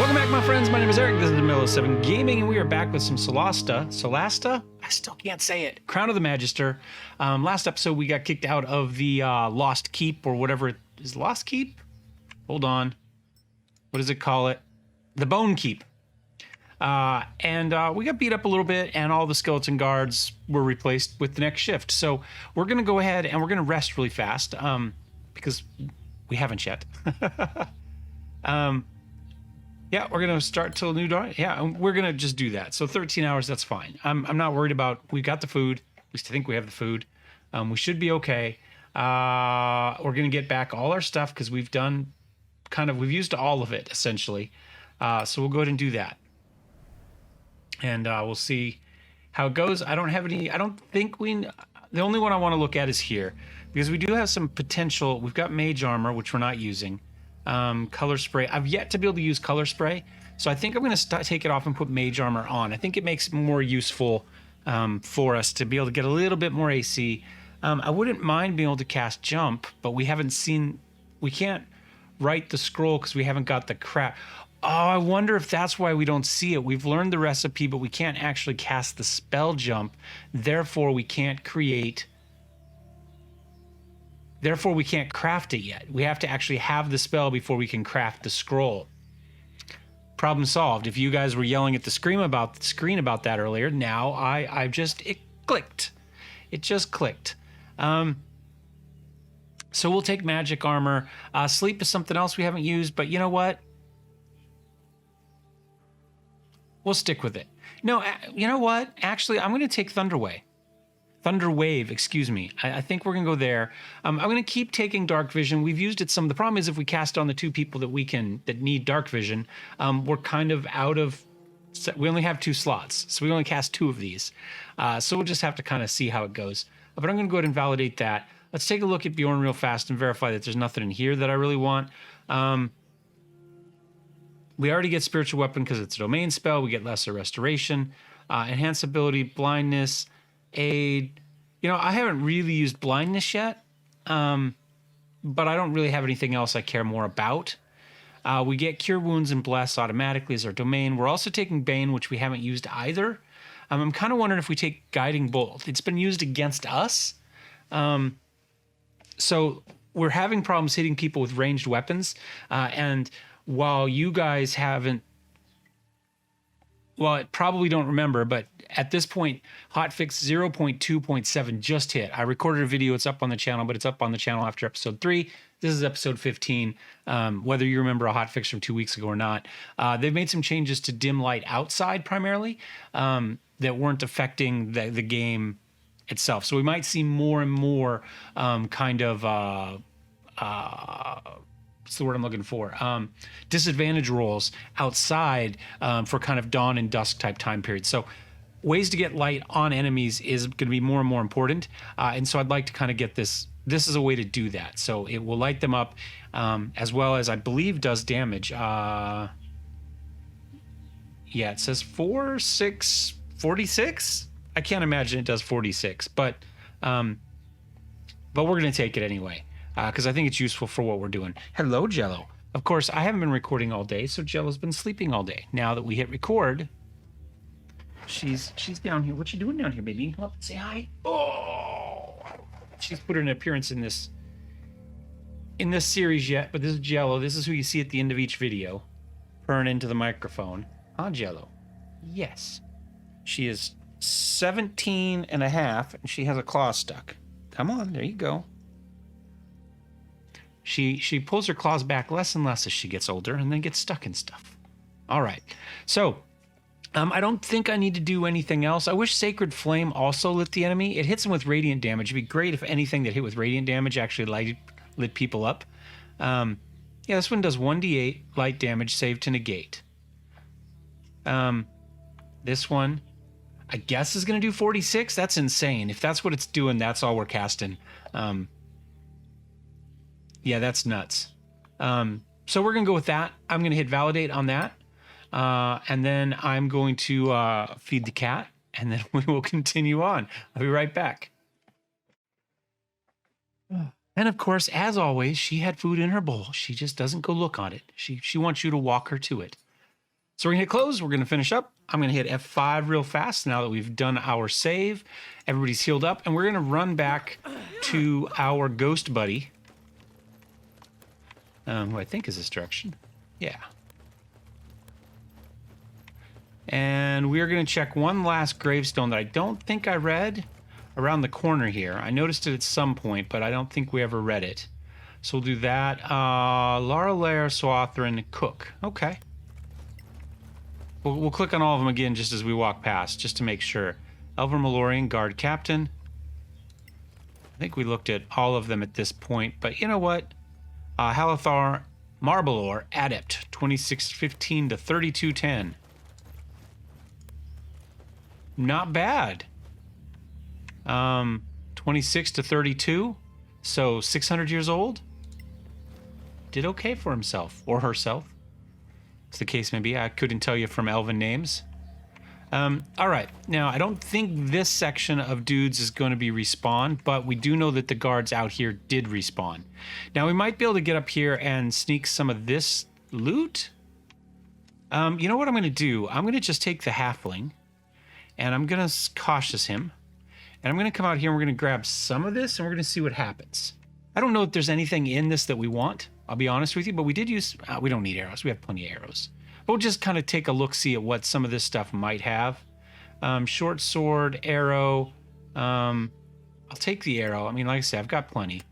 Welcome back, my friends. My name is Eric. This is the Middle of 7 Gaming, and we are back with some Solasta. Solasta? I still can't say it. Crown of the Magister. Last episode, we got kicked out of the Lost Keep, or whatever it is. Lost Keep? Hold on. What does it call it? The Bone Keep. And we got beat up a little bit, and all the skeleton guards were replaced with the next shift. So we're going to go ahead and we're going to rest really fast, because we haven't yet. Yeah, we're going to start till new dawn. Yeah, we're going to just do that. So 13 hours, that's fine. I'm not worried about, we got the food. At least I think we have the food. We should be okay. We're going to get back all our stuff because we've done we've used all of it, essentially. So we'll go ahead and do that. And we'll see how it goes. I don't think the only one I want to look at is here. Because we do have some potential. We've got mage armor, which we're not using. Color spray. I've yet to be able to use color spray, so I think I'm going to take it off and put mage armor on. I think it makes it more useful for us to be able to get a little bit more AC. I wouldn't mind being able to cast jump, but we can't write the scroll because we haven't got the crap. Oh, I wonder if that's why we don't see it. We've learned the recipe, but we can't actually cast the spell jump. Therefore, we can't craft it yet. We have to actually have the spell before we can craft the scroll. Problem solved. If you guys were yelling at the screen about that earlier, now it clicked. It just clicked. So we'll take magic armor. Sleep is something else we haven't used, but you know what? We'll stick with it. No, you know what? Actually, I'm going to take Thunder Wave, excuse me. I think we're going to go there. I'm going to keep taking Dark Vision. We've used it some. The problem is if we cast on the two people that need Dark Vision, we're kind of out of... We only have 2 slots, so we only cast 2 of these. So we'll just have to kind of see how it goes. But I'm going to go ahead and validate that. Let's take a look at Bjorn real fast and verify that there's nothing in here that I really want. We already get Spiritual Weapon because it's a domain spell. We get Lesser Restoration, Enhance Ability, Blindness, Aid. You know, I haven't really used blindness yet, but I don't really have anything else I care more about. We get Cure Wounds and Bless automatically as our domain. We're also taking Bane, which we haven't used either. I'm kind of wondering if we take Guiding Bolt. It's been used against us. So we're having problems hitting people with ranged weapons. And while you guys haven't... Well, I probably don't remember, but at this point, hotfix 0.2.7 just hit. I recorded a video. It's up on the channel, but it's up on the channel after episode 3. This is episode 15. Whether you remember a hotfix from 2 weeks ago or not, they've made some changes to dim light outside primarily that weren't affecting the game itself. So we might see more and more what's the word I'm looking for? Disadvantage rolls outside for kind of dawn and dusk type time periods. So ways to get light on enemies is going to be more and more important. And so I'd like to kind of get this. This is a way to do that. So it will light them up as well as I believe does damage. Yeah, it says 46. I can't imagine it does 46, but we're going to take it anyway. Because I think it's useful for what we're doing. Hello, Jello. Of course, I haven't been recording all day, so Jello's been sleeping all day. Now that we hit record, she's down here. What you doing down here, baby? Come up and say hi. Oh, she's put an appearance in this series yet, but this is Jello. This is who you see at the end of each video, purring into the microphone. Huh, Jello? Yes. She is 17 and a half, and she has a claw stuck. Come on, there you go. She pulls her claws back less and less as she gets older and then gets stuck in stuff. All right. So I don't think I need to do anything else. I wish Sacred Flame also lit the enemy. It hits them with radiant damage. It'd be great if anything that hit with radiant damage actually lit people up. Yeah, this one does 1d8 light damage, save to negate. This one, I guess, is going to do 46. That's insane. If that's what it's doing, that's all we're casting. Yeah, that's nuts. So we're going to go with that. I'm going to hit validate on that. And then I'm going to feed the cat, and then we will continue on. I'll be right back. And of course, as always, she had food in her bowl. She just doesn't go look on it. She wants you to walk her to it. So we're going to hit close. We're going to finish up. I'm going to hit F5 real fast now that we've done our save. Everybody's healed up. And we're going to run back to our ghost buddy. Who I think is this direction. Yeah. And we're going to check one last gravestone that I don't think I read around the corner here. I noticed it at some point, but I don't think we ever read it. So we'll do that. Lara Lair, Swathrin, Cook. Okay. We'll click on all of them again just as we walk past, just to make sure. Elver Malorian, Guard Captain. I think we looked at all of them at this point, but you know what? Halathar Marbalor, Adept, 2615 to 3210. Not bad. 26 to 32, so 600 years old. Did okay for himself, or herself, as the case may be. I couldn't tell you from elven names. All right, now I don't think this section of dudes is going to be respawn, but we do know that the guards out here did respawn. Now we might be able to get up here and sneak some of this loot. You know what I'm going to do? I'm going to just take the halfling, and I'm going to cautious him, and I'm going to come out here and we're going to grab some of this, and we're going to see what happens. I don't know if there's anything in this that we want, I'll be honest with you, but we did use, we don't need arrows. We have plenty of arrows. But we'll just kind of take a look-see at what some of this stuff might have. Short sword, arrow. I'll take the arrow. I mean, like I said, I've got plenty.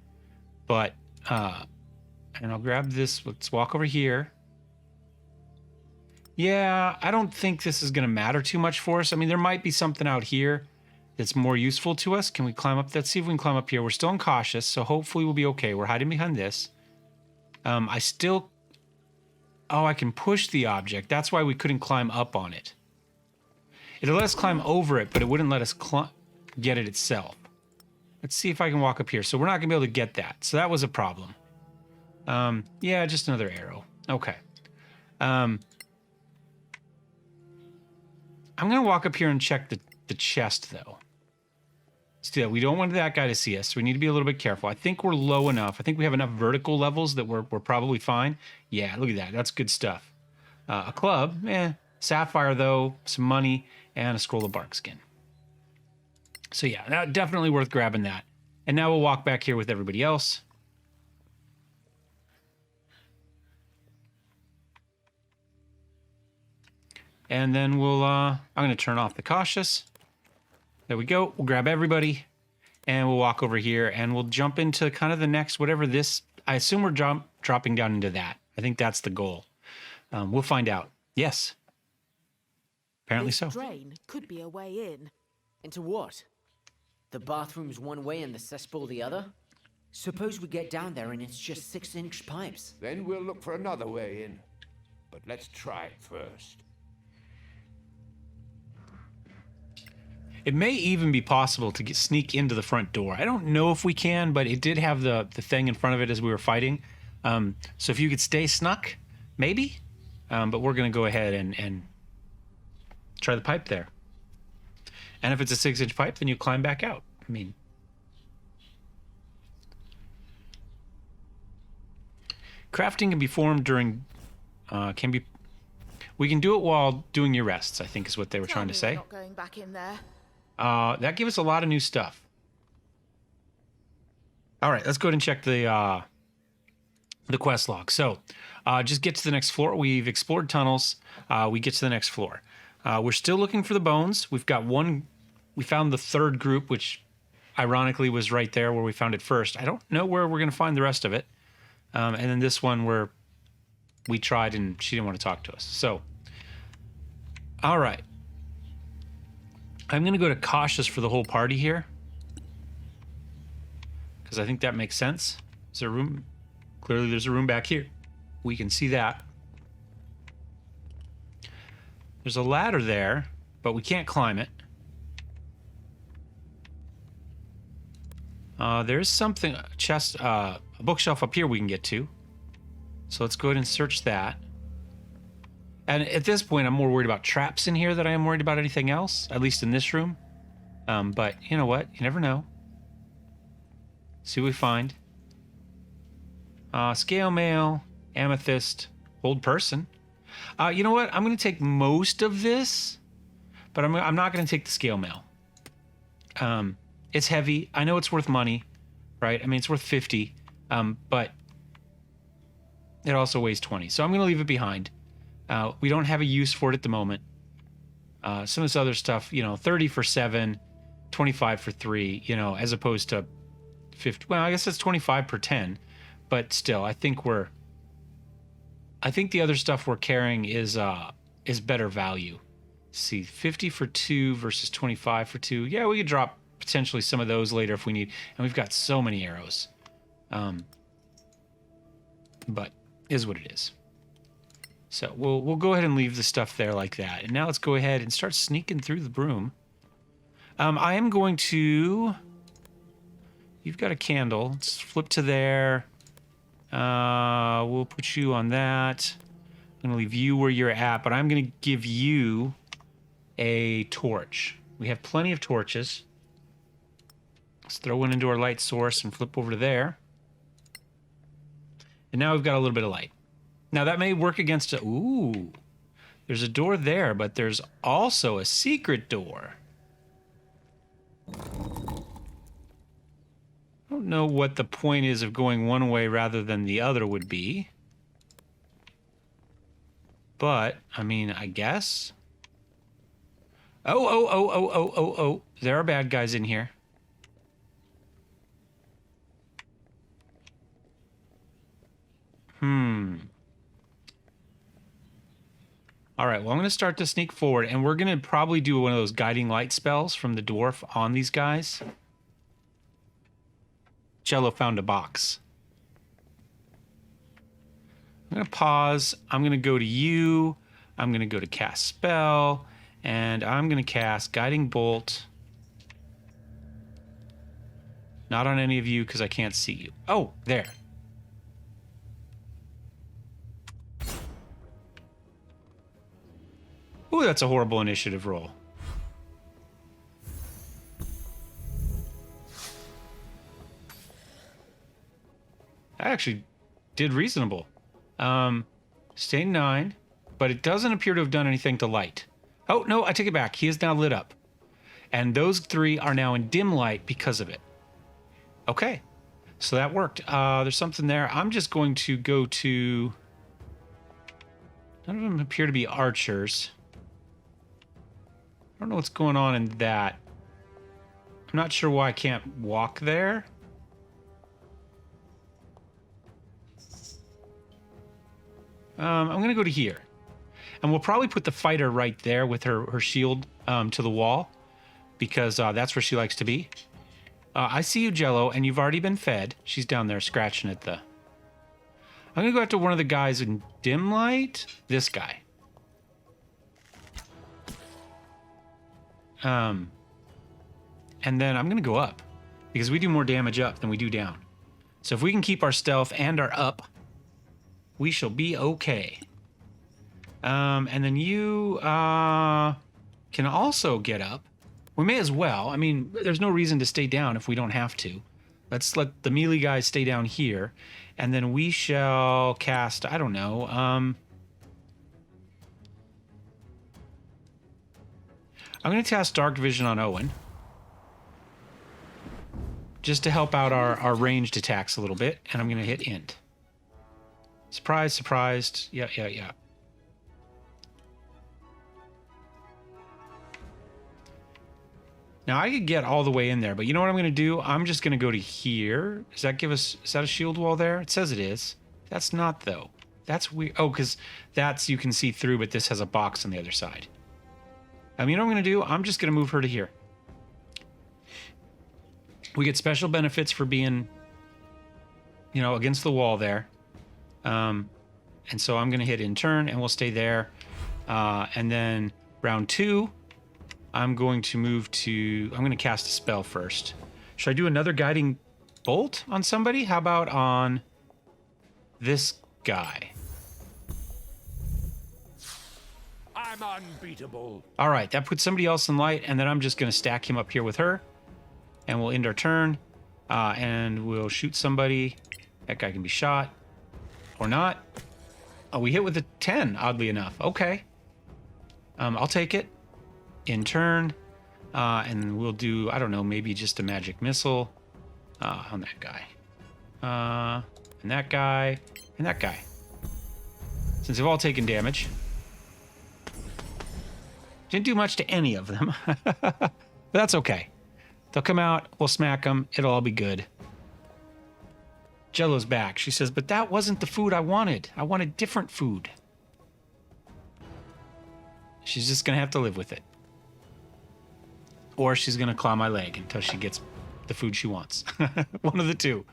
But, and I'll grab this. Let's walk over here. Yeah, I don't think this is going to matter too much for us. I mean, there might be something out here that's more useful to us. Can we climb up? Let's see if we can climb up here. We're still incautious, so hopefully we'll be okay. We're hiding behind this. I still... Oh, I can push the object. That's why we couldn't climb up on it. It'll let us climb over it, but it wouldn't let us get it itself. Let's see if I can walk up here. So we're not going to be able to get that. So that was a problem. Yeah, just another arrow. Okay. I'm going to walk up here and check the chest, though. Still, we don't want that guy to see us, so we need to be a little bit careful. I think we're low enough. I think we have enough vertical levels that we're probably fine. Yeah, look at that. That's good stuff. A club, sapphire, though, some money, and a scroll of bark skin. So yeah, definitely worth grabbing that. And now we'll walk back here with everybody else. And then we'll, I'm going to turn off the cautious. There we go. We'll grab everybody and we'll walk over here and we'll jump into kind of the next, whatever this, I assume we're dropping down into that. I think that's the goal. We'll find out. Yes. Apparently so. This drain could be a way in. Into what? The bathroom's one way and the cesspool the other? Suppose we get down there and it's just 6-inch pipes. Then we'll look for another way in. But let's try it first. It may even be possible to sneak into the front door. I don't know if we can, but it did have the thing in front of it as we were fighting. So if you could stay snuck, maybe. But we're going to go ahead and try the pipe there. And if it's a 6-inch pipe, then you climb back out. I mean, crafting can be formed during, we can do it while doing your rests, I think is what they were trying to say. Not going back in there. That gave us a lot of new stuff. All right, let's go ahead and check the quest log. So, just get to the next floor. We've explored tunnels. We get to the next floor. We're still looking for the bones. We've got one. We found the third group, which ironically was right there where we found it first. I don't know where we're going to find the rest of it. And then this one where we tried and she didn't want to talk to us. So, all right. I'm going to go to cautious for the whole party here, because I think that makes sense. Is there a room? Clearly there's a room back here. We can see that. There's a ladder there, but we can't climb it. There's something, a bookshelf up here we can get to. So let's go ahead and search that. And at this point, I'm more worried about traps in here than I am worried about anything else, at least in this room. But you know what? You never know. See what we find. Scale mail, amethyst, old person. You know what? I'm going to take most of this, but I'm not going to take the scale mail. It's heavy. I know it's worth money, right? I mean, it's worth 50, but it also weighs 20. So I'm going to leave it behind. We don't have a use for it at the moment. Some of this other stuff, 30 for 7, 25 for 3, as opposed to 50. Well, I guess it's 25 per 10, but still, I think the other stuff we're carrying is better value. Let's see, 50 for 2 versus 25 for 2. Yeah, we could drop potentially some of those later if we need. And we've got so many arrows. But is what it is. So we'll go ahead and leave the stuff there like that. And now let's go ahead and start sneaking through the broom. I am going to... You've got a candle. Let's flip to there. We'll put you on that. I'm going to leave you where you're at, but I'm going to give you a torch. We have plenty of torches. Let's throw one into our light source and flip over to there. And now we've got a little bit of light. Now that may work against a... Ooh. There's a door there, but there's also a secret door. I don't know what the point is of going one way rather than the other would be. But, I mean, I guess. Oh. There are bad guys in here. All right, well, I'm going to start to sneak forward, and we're going to probably do one of those guiding light spells from the dwarf on these guys. Jello found a box. I'm going to pause. I'm going to go to you. I'm going to go to cast spell, and I'm going to cast guiding bolt. Not on any of you because I can't see you. Oh, there. Ooh, that's a horrible initiative roll. I actually did reasonable. Stay 9, but it doesn't appear to have done anything to light. Oh, no, I take it back. He is now lit up. And those 3 are now in dim light because of it. Okay, so that worked. There's something there. I'm just going to go to... None of them appear to be archers. I don't know what's going on in that. I'm not sure why I can't walk there. I'm going to go to here. And we'll probably put the fighter right there with her shield to the wall. Because that's where she likes to be. I see you, Jello, and you've already been fed. She's down there scratching at the... I'm going to go after one of the guys in dim light. This guy. And then I'm going to go up. Because we do more damage up than we do down. So if we can keep our stealth and our up, we shall be okay. And then you can also get up. We may as well. I mean, there's no reason to stay down if we don't have to. Let's let the melee guys stay down here. And then we shall cast, I don't know. I'm going to cast Dark Vision on Owen. Just to help out our ranged attacks a little bit. And I'm going to hit End. Surprise, surprised. Yeah. Now, I could get all the way in there, but you know what I'm going to do? I'm just going to go to here. Does that give us... Is that a shield wall there? It says it is. That's not, though. That's weird. Oh, because that's... You can see through, but this has a box on the other side. You know what I'm going to do? I'm just going to move her to here. We get special benefits for being, against the wall there. And so I'm going to hit in turn, and we'll stay there. And then round 2... I'm going to move to... I'm going to cast a spell first. Should I do another guiding bolt on somebody? How about on this guy? I'm unbeatable. All right, that puts somebody else in light, and then I'm just going to stack him up here with her. And we'll end our turn. And we'll shoot somebody. That guy can be shot. Or not. Oh, we hit with a 10, oddly enough. Okay. I'll take it. In turn. And we'll do, I don't know, maybe just a magic missile on that guy. And that guy. And that guy. Since they've all taken damage. Didn't do much to any of them. But that's okay. They'll come out, we'll smack them, it'll all be good. Jello's back. She says, but that wasn't the food I wanted. I wanted different food. She's just going to have to live with it. Or she's going to claw my leg until she gets the food she wants. One of the two.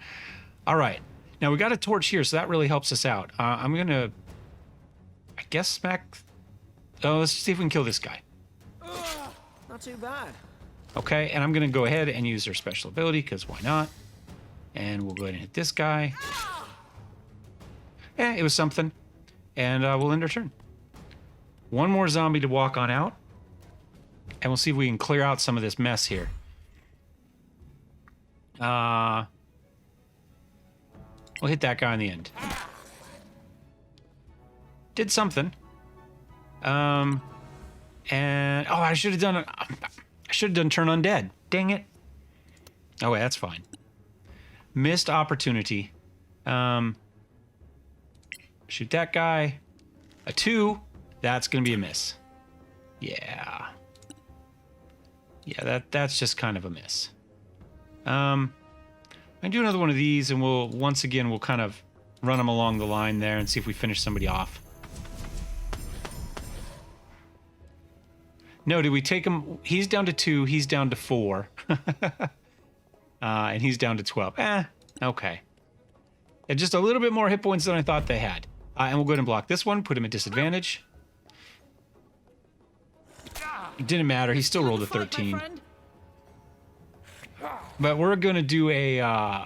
All right. Now, we got a torch here, so that really helps us out. I'm going to, I guess, smack... Oh, let's see if we can kill this guy. Not too bad. Okay, and I'm going to go ahead and use her special ability, because why not? And we'll go ahead and hit this guy. Yeah, it was something. And we'll end our turn. One more zombie to walk on out. And we'll see if we can clear out some of this mess here. We'll hit that guy in the end. Did something. And oh, I should have done turn undead. Dang it. Oh wait, that's fine. Missed opportunity. Shoot that guy. A 2. That's gonna be a miss. Yeah. Yeah, that's just kind of a miss. I can do another one of these, and we'll kind of run them along the line there and see if we finish somebody off. No, did we take him? He's down to 2. He's down to 4. And he's down to 12. Okay. And just a little bit more hit points than I thought they had. And we'll go ahead and block this one. Put him at disadvantage. It didn't matter. He still rolled a 13. But we're going to do a...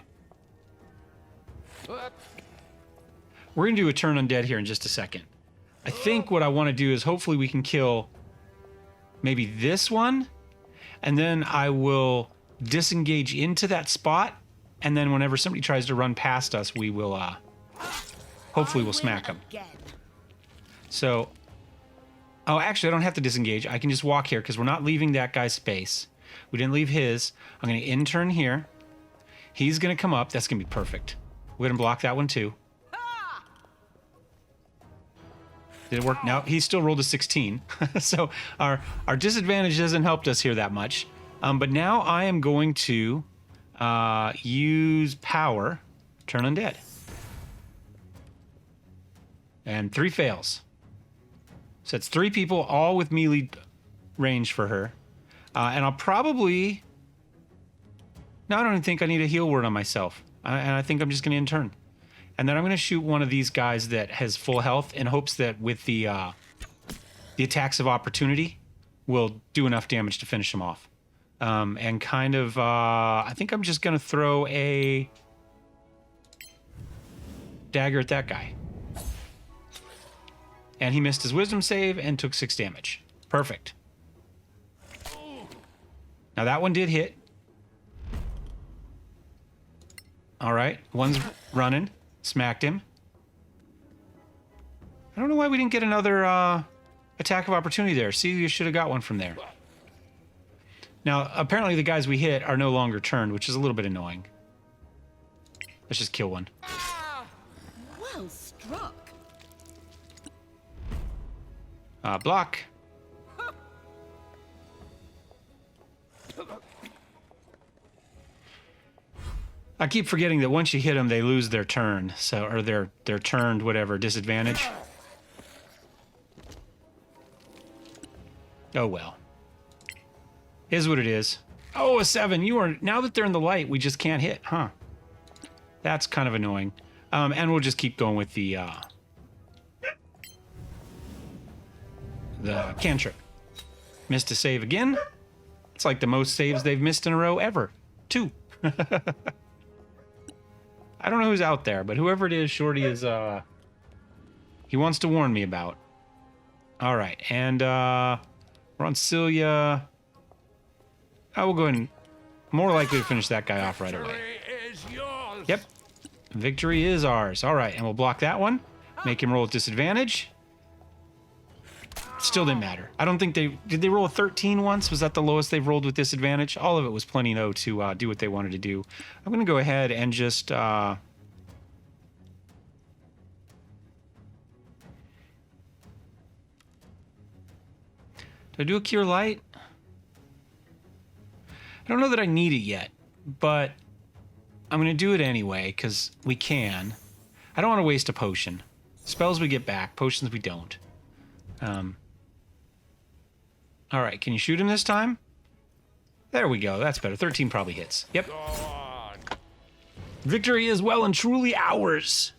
we're going to do a turn undead here in just a second. I think what I want to do is hopefully we can kill... maybe this one, and then I will disengage into that spot, and then whenever somebody tries to run past us, we will, hopefully we'll smack them. So, oh, actually, I don't have to disengage. I can just walk here, because we're not leaving that guy's space. We didn't leave his. I'm going to intern here. He's going to come up. That's going to be perfect. We're going to block that one, too. Did it work? No, he still rolled a 16. So our disadvantage hasn't helped us here that much. But now I am going to use power, turn undead. And 3 fails. So it's 3 people, all with melee range for her. And I'll probably... No, I don't even think I need a heal word on myself. And I think I'm just going to intern. And then I'm going to shoot one of these guys that has full health in hopes that with the attacks of opportunity, we'll do enough damage to finish him off. And kind of, I think I'm just going to throw a dagger at that guy. And he missed his wisdom save and took 6 damage. Perfect. Now that one did hit. All right, one's running. Smacked him. I don't know why we didn't get another attack of opportunity there. See, you should have got one from there. Now, apparently the guys we hit are no longer turned, which is a little bit annoying. Let's just kill one. Well struck. Block. I keep forgetting that once you hit them, they lose their turn. So, or their turned, whatever, disadvantage. Oh, well. Is what it is. Oh, a 7. You are, now that they're in the light, we just can't hit, huh? That's kind of annoying. And we'll just keep going with the cantrip. Missed a save again. It's like the most saves they've missed in a row ever. 2. I don't know who's out there, but whoever it is, Shorty is, he wants to warn me about. All right, and we're on Celia. I will go ahead and more likely to finish that guy off right away. Yep, victory is ours. All right, and we'll block that one. Make him roll at disadvantage. Still didn't matter. I don't think did they roll a 13 once? Was that the lowest they've rolled with disadvantage? All of it was plenty though to do what they wanted to do. I'm going to go ahead and just... Do I do a Cure Light? I don't know that I need it yet, but I'm going to do it anyway, because we can. I don't want to waste a potion. Spells we get back, potions we don't. All right, can you shoot him this time? There we go, that's better. 13 probably hits. Yep. Victory is well and truly ours.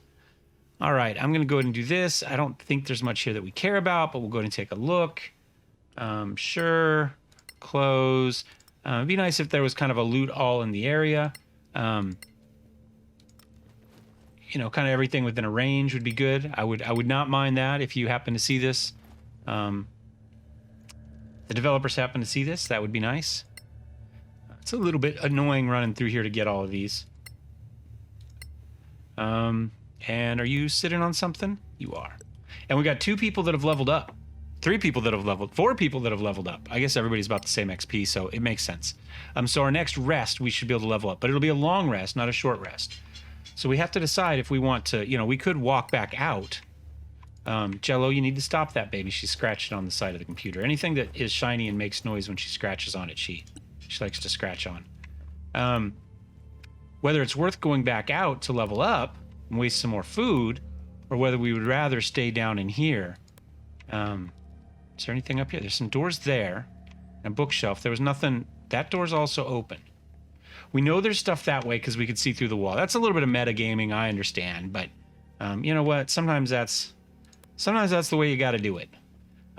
All right, I'm going to go ahead and do this. I don't think there's much here that we care about, but we'll go ahead and take a look. Sure. Close. It'd be nice if there was kind of a loot all in the area. You know, kind of everything within a range would be good. I would not mind that if you happen to see this. The developers happen to see this, that would be nice. It's a little bit annoying running through here to get all of these. And are you sitting on something? You are. And we got 2 people that have leveled up. 3 people that have leveled, 4 people that have leveled up. I guess everybody's about the same XP, so it makes sense. So our next rest, we should be able to level up, but it'll be a long rest, not a short rest. So we have to decide if we want to, you know, we could walk back out. Jello, you need to stop that, baby. She's scratching on the side of the computer. Anything that is shiny and makes noise when she scratches on it, she likes to scratch on. Whether it's worth going back out to level up and waste some more food, or whether we would rather stay down in here. Is there anything up here? There's some doors there, and a bookshelf. There was nothing. That door's also open. We know there's stuff that way because we could see through the wall. That's a little bit of metagaming, I understand, but you know what? Sometimes that's the way you got to do it.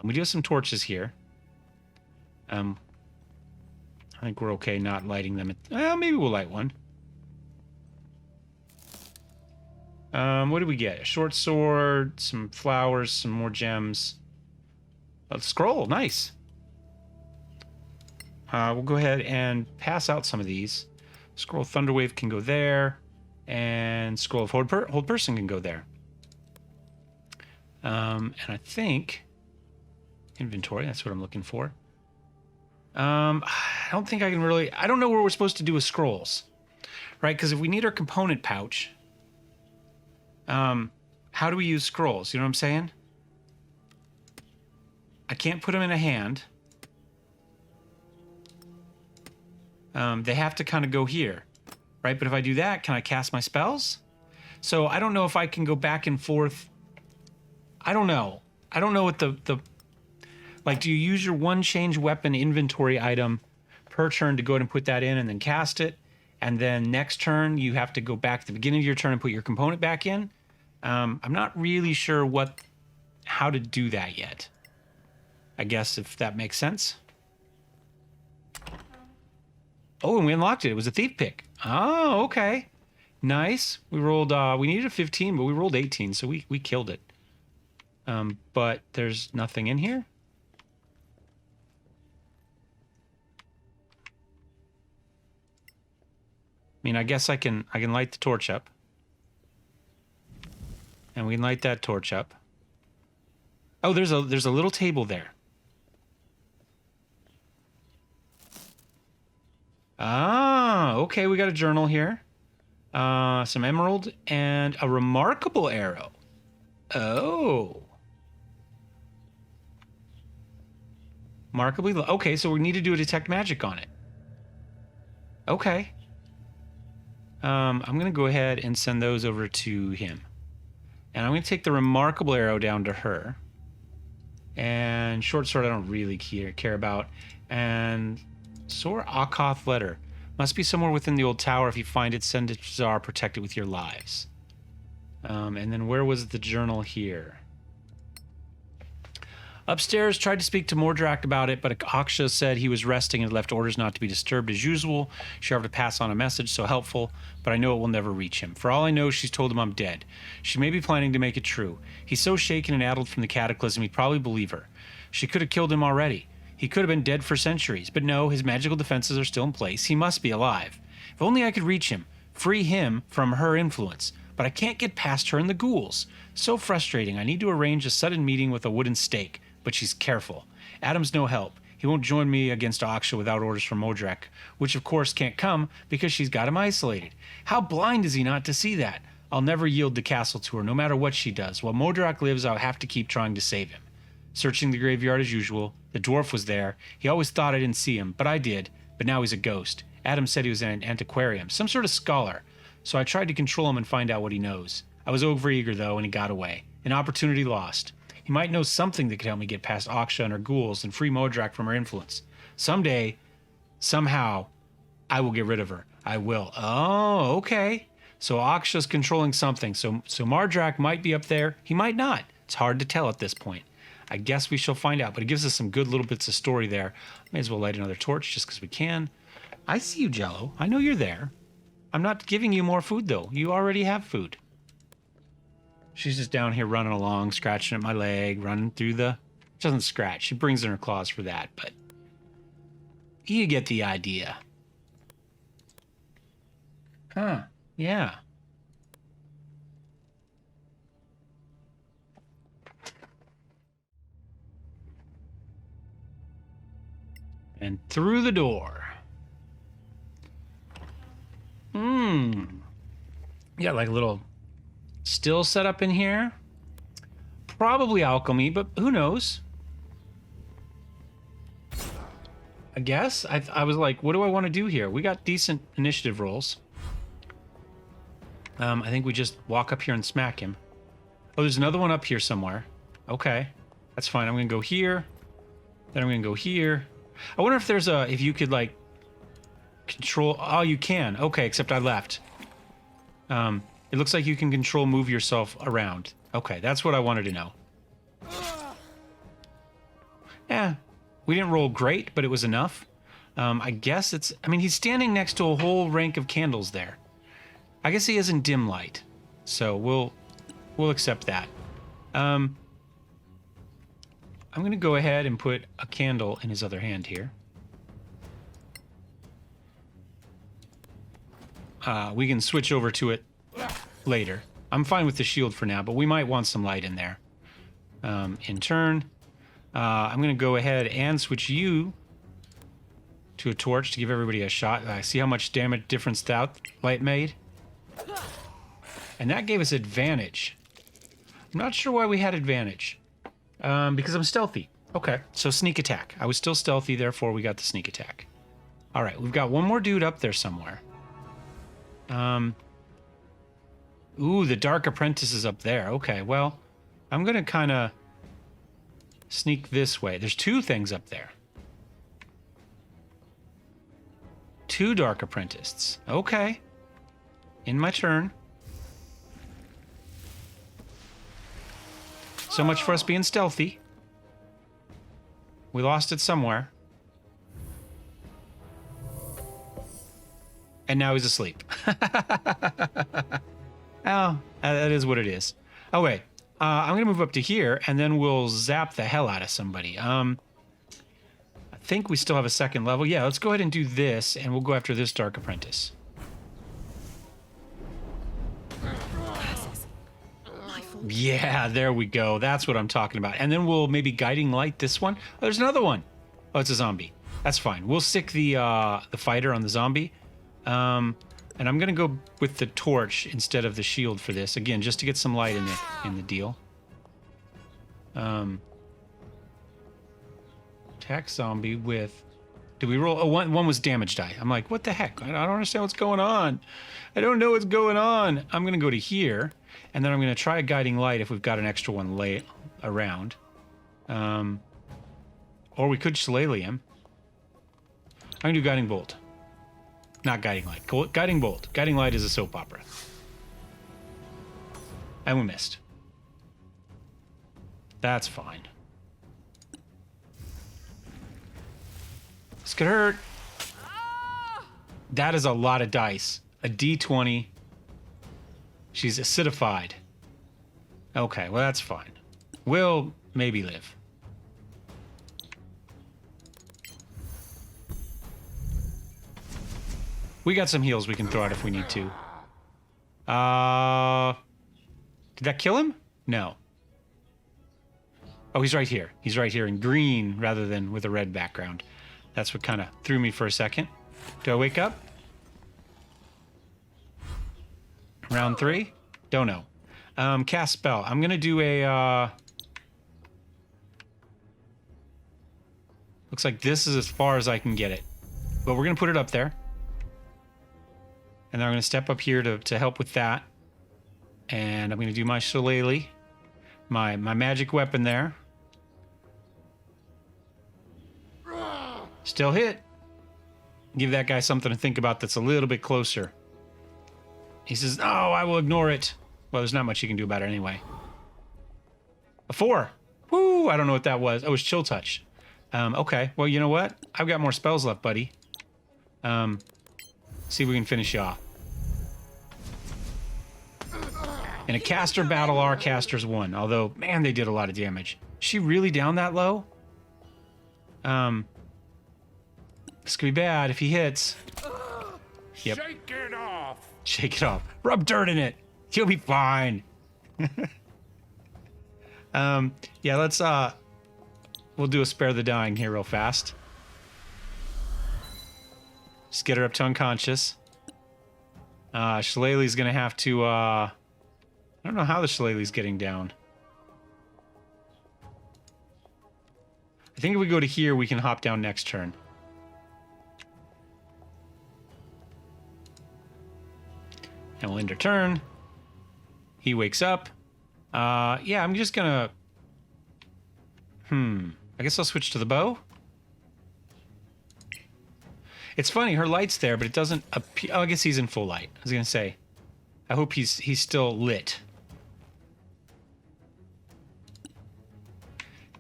We do have some torches here. I think we're okay not lighting them. Well, maybe we'll light one. What do we get? A short sword, some flowers, some more gems. A scroll, nice. We'll go ahead and pass out some of these. Scroll of Thunderwave can go there, and Scroll of Hold Person can go there. And I think inventory. That's what I'm looking for. I don't think I can really. I don't know where we're supposed to do with scrolls, right? Because if we need our component pouch, how do we use scrolls? You know what I'm saying? I can't put them in a hand. They have to kind of go here, right? But if I do that, can I cast my spells? So I don't know if I can go back and forth. I don't know. I don't know what the like, do you use your one change weapon inventory item per turn to go ahead and put that in and then cast it? And then next turn, you have to go back to the beginning of your turn and put your component back in? I'm not really sure how to do that yet. I guess if that makes sense. Oh, and we unlocked it. It was a thief pick. Oh, okay. Nice. We rolled, we needed a 15, but we rolled 18, so we killed it. But there's nothing in here. I mean, I guess I can light the torch up. And we can light that torch up. Oh, there's a little table there. Ah, okay, we got a journal here. Some emerald and a remarkable arrow. Oh. Remarkably, okay, so we need to do a detect magic on it. Okay. I'm going to go ahead and send those over to him. And I'm going to take the remarkable arrow down to her. And short sword I don't really care about. And Sor Akoth letter. Must be somewhere within the old tower. If you find it, send it to Czar. Protect it with your lives. And then where was the journal here? Upstairs, tried to speak to Mordrak about it, but Aksha said he was resting and left orders not to be disturbed as usual. She offered to pass on a message, so helpful, but I know it will never reach him. For all I know, she's told him I'm dead. She may be planning to make it true. He's so shaken and addled from the cataclysm, he'd probably believe her. She could have killed him already. He could have been dead for centuries, but no, his magical defenses are still in place. He must be alive. If only I could reach him, free him from her influence. but I can't get past her and the ghouls. So frustrating. I need to arrange a sudden meeting with a wooden stake, but she's careful. Adam's no help. He won't join me against Aksha without orders from Modrak, which of course can't come because she's got him isolated. How blind is he not to see that? I'll never yield the castle to her, no matter what she does. While Modrak lives, I'll have to keep trying to save him. Searching the graveyard as usual. The dwarf was there. He always thought I didn't see him, but I did. But now he's a ghost. Adam said he was an antiquarian, some sort of scholar. So I tried to control him and find out what he knows. I was overeager, though, and he got away. An opportunity lost. He might know something that could help me get past Aksha and her ghouls and free Modrak from her influence. Someday, somehow, I will get rid of her. I will. Oh, okay. So Aksha's controlling something. So Mardrak might be up there. He might not. It's hard to tell at this point. I guess we shall find out, but it gives us some good little bits of story there. May as well light another torch just because we can. I see you, Jello. I know you're there. I'm not giving you more food, though. You already have food. She's just down here running along, scratching at my leg, running through the... She doesn't scratch. She brings in her claws for that, but... You get the idea. Huh. Yeah. And through the door. Yeah, like a little still set up in here. Probably alchemy, but who knows? I guess. I was like, what do I want to do here? We got decent initiative rolls. I think we just walk up here and smack him. Oh, there's another one up here somewhere. Okay. That's fine. I'm going to go here. Then I'm going to go here. I wonder if there's if you could, like, control... Oh, you can. Okay, except I left. It looks like you can move yourself around. Okay, that's what I wanted to know. Yeah, we didn't roll great, but it was enough. I guess it's... I mean, he's standing next to a whole rank of candles there. I guess he is in dim light, so we'll accept that. I'm going to go ahead and put a candle in his other hand here. We can switch over to it later. I'm fine with the shield for now, but we might want some light in there. In turn, I'm going to go ahead and switch you to a torch to give everybody a shot. See how much damage difference that light made? And that gave us advantage. I'm not sure why we had advantage. Because I'm stealthy. Okay, so sneak attack. I was still stealthy, therefore we got the sneak attack. All right, we've got one more dude up there somewhere. Ooh, the Dark Apprentice is up there. Okay, well, I'm going to kind of sneak this way. There's two things up there. Two Dark Apprentices. Okay. In my turn. So much for us being stealthy. We lost it somewhere. And now he's asleep. Oh, that is what it is. Oh, wait. I'm going to move up to here, and then we'll zap the hell out of somebody. I think we still have a second level. Yeah, let's go ahead and do this, and we'll go after this Dark Apprentice. Yeah, there we go. That's what I'm talking about. And then we'll maybe Guiding Light this one. Oh, there's another one. Oh, it's a zombie. That's fine. We'll stick the fighter on the zombie. And I'm going to go with the torch instead of the shield for this. Again, just to get some light in the deal. Attack zombie with... Did we roll? Oh, one was damage die. I'm like, what the heck? I don't understand what's going on. I don't know what's going on. I'm going to go to here. And then I'm going to try a Guiding Light if we've got an extra one lay around. Or we could Shillelagh him. I'm going to do Guiding Bolt. Not Guiding Light. Guiding Bolt. Guiding Light is a soap opera. And we missed. That's fine. This could hurt. That is a lot of dice. A D20. She's acidified. Okay, well, that's fine. We'll maybe live. We got some heals we can throw out if we need to. Did that kill him? No. Oh, he's right here. He's right here in green rather than with a red background. That's what kind of threw me for a second. Do I wake up? Round 3? Don't know. Cast spell. I'm going to do a... Looks like this is as far as I can get it. But we're going to put it up there. And then I'm going to step up here to help with that. And I'm going to do my shillelagh. My magic weapon there. Still hit. Give that guy something to think about that's a little bit closer. He says, "Oh, I will ignore it." Well, there's not much you can do about it anyway. A 4. Woo! I don't know what that was. Oh, it was chill touch. Okay. Well, you know what? I've got more spells left, buddy. See if we can finish you off. In a caster battle, our casters won. Although, man, they did a lot of damage. Is she really down that low? This could be bad if he hits. Yep. Shake it off. Shake it off. Rub dirt in it. He'll be fine. Yeah, let's we'll do a spare the dying here real fast. Just get her up to unconscious. Shillelagh's gonna have to I don't know how the Shillelagh's getting down. I think if we go to here, we can hop down next turn. And we'll end our turn. He wakes up. Yeah, I'm just gonna... I guess I'll switch to the bow. It's funny, her light's there, but it doesn't appear... Oh, I guess he's in full light. I was gonna say. I hope he's still lit.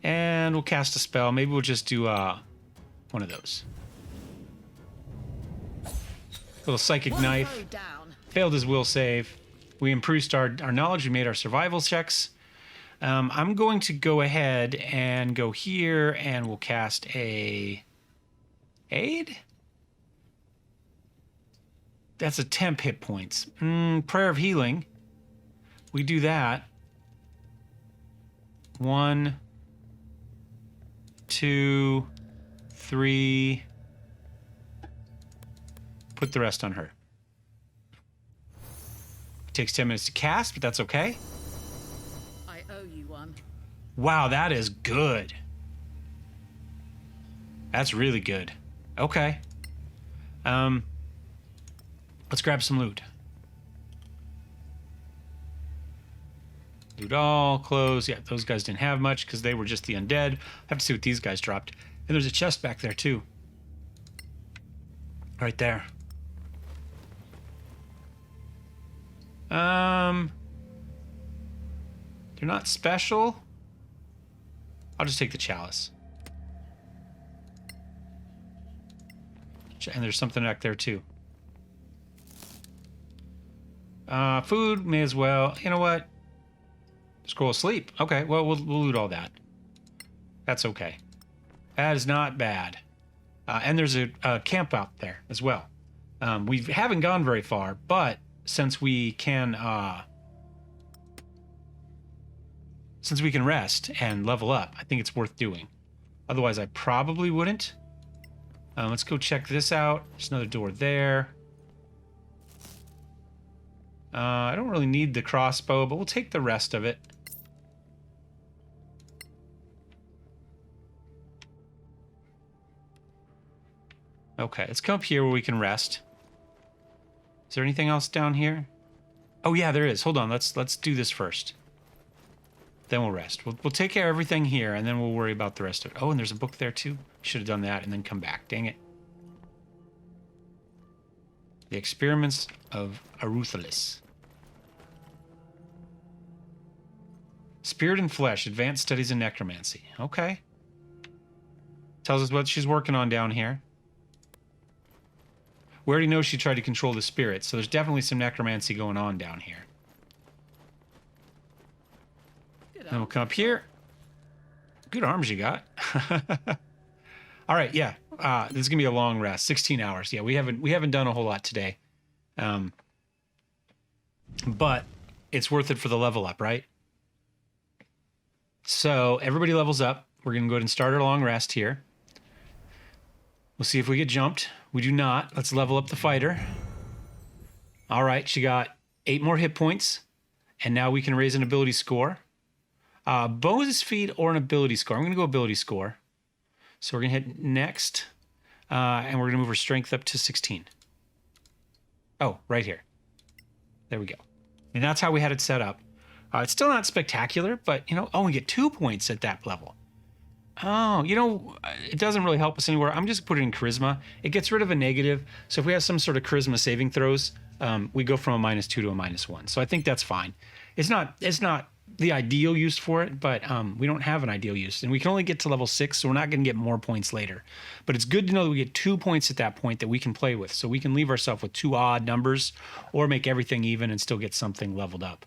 And we'll cast a spell. Maybe we'll just do one of those. Little psychic knife. Throw down. Failed his will save. We improved our knowledge. We made our survival checks. I'm going to go ahead and go here, and we'll cast a aid. That's a temp hit points. Prayer of healing. We do that. 1, 2, 3. Put the rest on her. Takes 10 minutes to cast, but that's okay. I owe you one. Wow, that is good. That's really good. Okay. Let's grab some loot. Loot all, clothes. Yeah, those guys didn't have much because they were just the undead. Have to see what these guys dropped. And there's a chest back there too. Right there. They're not special. I'll just take the chalice. And there's something back there too. Food, may as well. You know what? Scroll of sleep. Okay, well, we'll loot all that. That's okay. That is not bad. And there's a camp out there as well. We haven't gone very far, but since we can rest and level up, I think it's worth doing. Otherwise, I probably wouldn't. Let's go check this out. There's another door there. I don't really need the crossbow, but we'll take the rest of it. Okay, let's come up here where we can rest. Is there anything else down here? Oh yeah, there is. Hold on, let's do this first. Then we'll rest. We'll take care of everything here, and then we'll worry about the rest of it. Oh, and there's a book there too. Should have done that and then come back. Dang it. The Experiments of Aruthalis. Spirit and Flesh, Advanced Studies in Necromancy. Okay. Tells us what she's working on down here. We already know she tried to control the spirits, so there's definitely some necromancy going on down here. Then we'll come up here. Good arms you got. All right, yeah. This is gonna be a long rest. 16 hours. Yeah, we haven't done a whole lot today. But but it's worth it for the level up, right? So everybody levels up. We're going to go ahead and start our long rest here. We'll see if we get jumped. We do not. Let's level up the fighter. All right, she got 8 more hit points, and now we can raise an ability score. Bonus feat or an ability score. I'm going to go ability score. So we're going to hit next, and we're going to move her strength up to 16. Oh, right here. There we go. And that's how we had it set up. It's still not spectacular, but, you know, we get 2 points at that level. Oh, you know, it doesn't really help us anywhere. I'm just putting it in charisma. It gets rid of a negative. So if we have some sort of charisma saving throws, we go from a -2 to a -1. So I think that's fine. It's not the ideal use for it, but we don't have an ideal use. And we can only get to level 6, so we're not going to get more points later. But it's good to know that we get 2 points at that point that we can play with. So we can leave ourselves with 2 odd numbers or make everything even and still get something leveled up.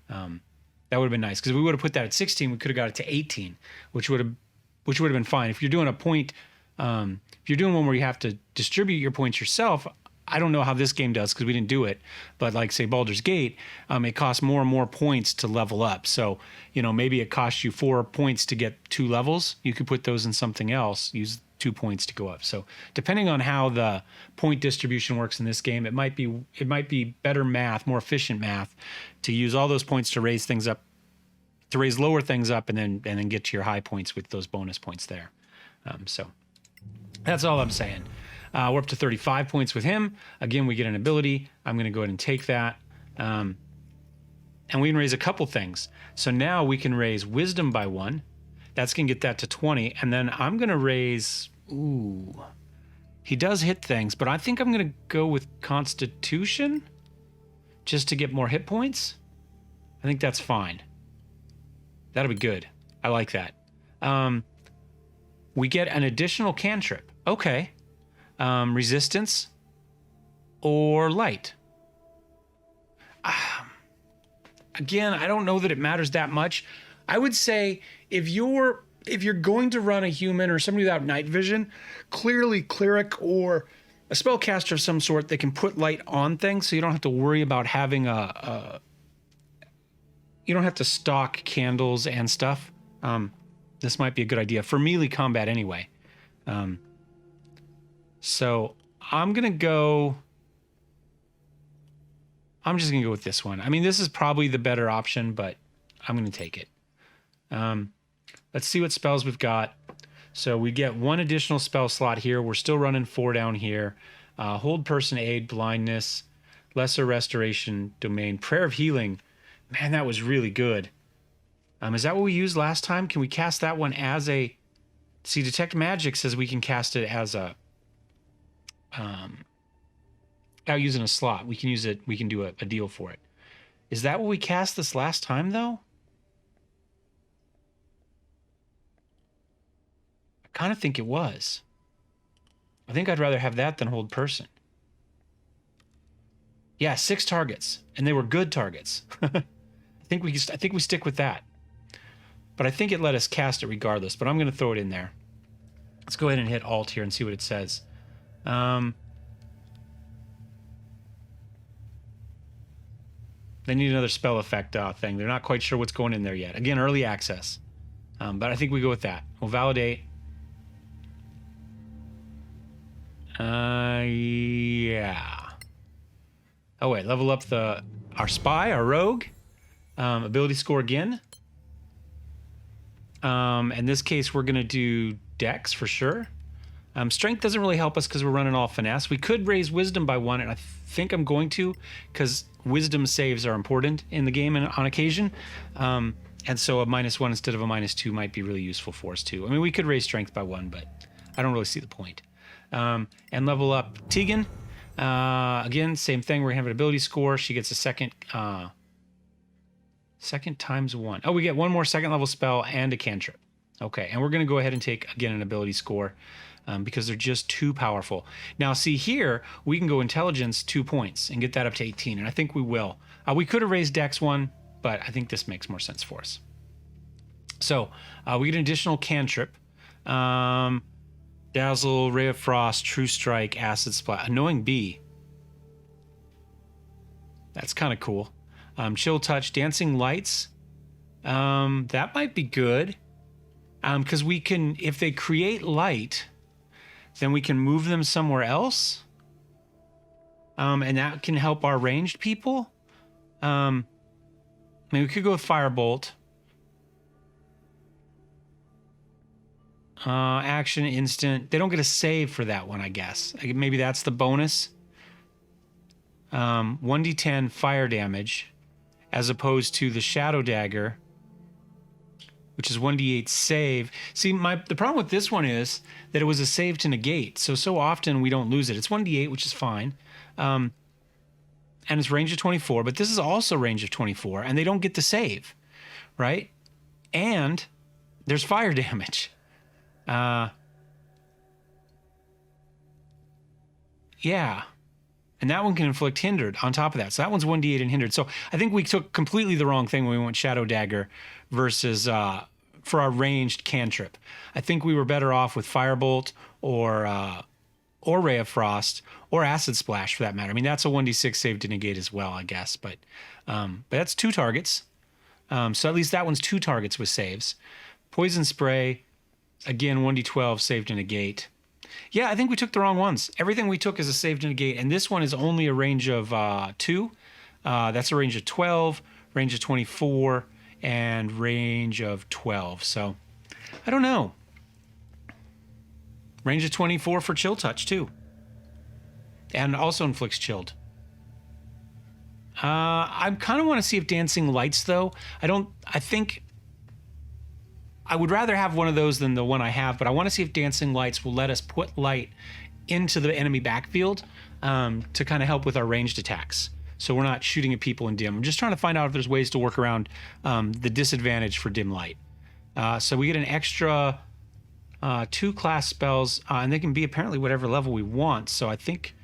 That would have been nice, because if we would have put that at 16, we could have got it to 18, which would have been fine. If you're doing a point, if you're doing one where you have to distribute your points yourself, I don't know how this game does because we didn't do it, but like say Baldur's Gate, it costs more and more points to level up. So, you know, maybe it costs you 4 points to get 2 levels. You could put those in something else, use 2 points to go up. So depending on how the point distribution works in this game, it might be better math, more efficient math, to use all those points to raise things up, to raise lower things up, and then get to your high points with those bonus points there. So that's all I'm saying. We're up to 35 points with him. Again, we get an ability. I'm going to go ahead and take that. And we can raise a couple things. So now we can raise wisdom by 1. That's going to get that to 20. And then I'm going to raise... Ooh. He does hit things, but I think I'm going to go with Constitution just to get more hit points. I think that's fine. That'll be good. I like that. We get an additional cantrip. Okay. Resistance or light. Again, I don't know that it matters that much. I would say if you're going to run a human or somebody without night vision, clearly cleric or a spellcaster of some sort that can put light on things, so you don't have to worry about having you don't have to stock candles and stuff. This might be a good idea for melee combat anyway. So I'm just going to go with this one. I mean, this is probably the better option, but I'm going to take it. Let's see what spells we've got. So we get 1 additional spell slot here. We're still running 4 down here. Hold person aid, blindness, lesser restoration, domain, prayer of healing. Man, that was really good. Is that what we used last time? Can we cast that one as a... See, detect magic says we can cast it as a... Without using a slot. We can use it. We can do a deal for it. Is that what we cast this last time, though? I kind of think it was. I think I'd rather have that than hold person. Yeah, 6 targets, and they were good targets. I think we stick with that. But I think it let us cast it regardless. But I'm going to throw it in there. Let's go ahead and hit Alt here and see what it says. They need another spell effect thing. They're not quite sure what's going in there yet. Again, early access. But I think we go with that. We'll validate. Yeah. Oh wait, level up our spy, our rogue. Ability score again. In this case, we're gonna do Dex for sure. Strength doesn't really help us because we're running all finesse. We could raise wisdom by 1, and I think I'm going to, because wisdom saves are important in the game on occasion. And so a -1 instead of a -2 might be really useful for us too. I mean, we could raise strength by 1, but I don't really see the point. And level up Tegan. Again, same thing. We're gonna have an ability score. She gets a second times 1. Oh, we get 1 more second level spell and a cantrip. Okay, and we're gonna go ahead and take again an ability score. Because they're just too powerful. Now, see here, we can go intelligence 2 points and get that up to 18, and I think we will. We could have raised Dex 1, but I think this makes more sense for us. So we get an additional cantrip. Dazzle, Ray of Frost, True Strike, Acid Splat, Annoying Bee. That's kind of cool. Chill touch, dancing lights. That might be good. Because we can, if they create light, then we can move them somewhere else. And that can help our ranged people. I mean, we could go with Firebolt. Action, instant. They don't get a save for that one, I guess. Maybe that's the bonus. 1d10 fire damage, as opposed to the Shadow Dagger, which is 1d8 save. See, the problem with this one is that it was a save to negate, so often we don't lose it. It's 1d8, which is fine. And it's range of 24, but this is also range of 24, and they don't get the save, right? And there's fire damage. Yeah. And that one can inflict hindered on top of that. So that one's 1d8 and hindered. So I think we took completely the wrong thing when we went Shadow Dagger versus for our ranged cantrip. I think we were better off with Firebolt or Ray of Frost or Acid Splash for that matter. I mean, that's a 1d6 save to negate as well, I guess. But that's 2 targets. So at least that one's 2 targets with saves. Poison Spray, again, 1d12 save to negate. Yeah, I think we took the wrong ones. Everything we took is a save to negate, and this one is only a range of 2. That's a range of 12, range of 24, and range of 12. So, I don't know. Range of 24 for Chill Touch, too. And also inflicts chilled. I kind of want to see if Dancing Lights, though. I think I would rather have one of those than the one I have, but I want to see if Dancing Lights will let us put light into the enemy backfield to kind of help with our ranged attacks. So we're not shooting at people in dim. I'm just trying to find out if there's ways to work around the disadvantage for dim light. So we get an extra 2 class spells, and they can be apparently whatever level we want. So I think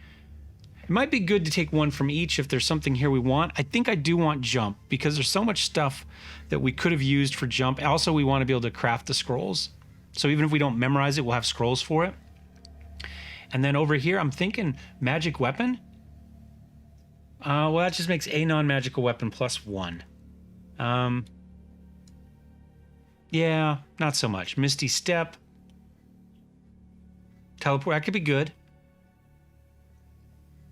it might be good to take one from each if there's something here we want. I think I do want Jump because there's so much stuff that we could have used for Jump. Also, we want to be able to craft the scrolls. So even if we don't memorize it, we'll have scrolls for it. And then over here, I'm thinking Magic Weapon. Well, that just makes a non-magical weapon +1. Yeah, not so much. Misty Step. Teleport, that could be good.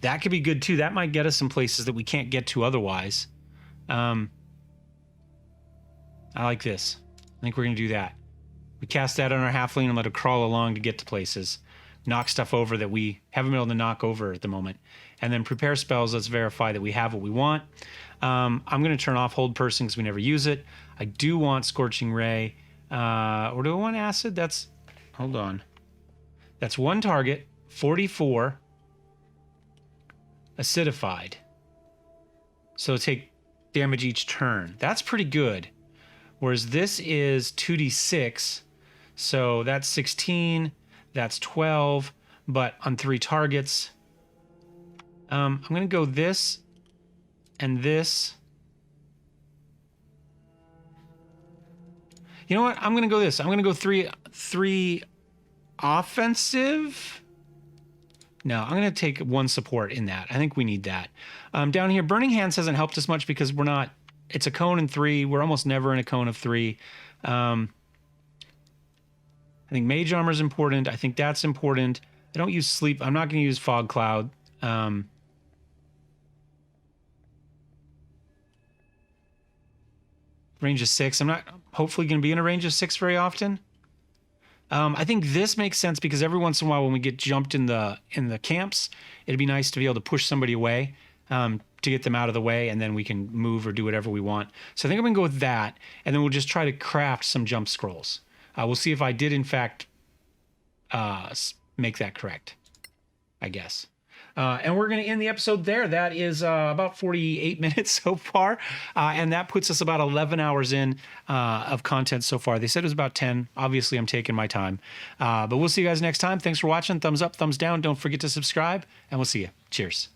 That could be good too. That might get us some places that we can't get to otherwise. I like this. I think we're going to do that. We cast that on our halfling and let it crawl along to get to places. Knock stuff over that we haven't been able to knock over at the moment. And then prepare spells. Let's verify that we have what we want. I'm going to turn off Hold Person because we never use it. I do want Scorching Ray. Or do I want Acid? Hold on. That's 1 target, 44. Acidified. So take damage each turn. That's pretty good. Whereas this is 2d6. So that's 16. That's 12. But on 3 targets. I'm going to go this and this. You know what? I'm going to go this. I'm going to go 3 offensive. No, I'm going to take 1 support in that. I think we need that. Down here, Burning Hands hasn't helped us much because we're not... It's a cone in 3. We're almost never in a cone of 3. I think Mage Armor is important. I think that's important. I don't use Sleep. I'm not going to use Fog Cloud. Range of 6. I'm not hopefully going to be in a range of 6 very often. I think this makes sense because every once in a while when we get jumped in the camps, it'd be nice to be able to push somebody away to get them out of the way, and then we can move or do whatever we want. So I think I'm going to go with that, and then we'll just try to craft some jump scrolls. We'll see if I did, in fact, make that correct, I guess. And we're going to end the episode there. That is about 48 minutes so far. And that puts us about 11 hours in of content so far. They said it was about 10. Obviously, I'm taking my time. But we'll see you guys next time. Thanks for watching. Thumbs up, thumbs down. Don't forget to subscribe. And we'll see you. Cheers.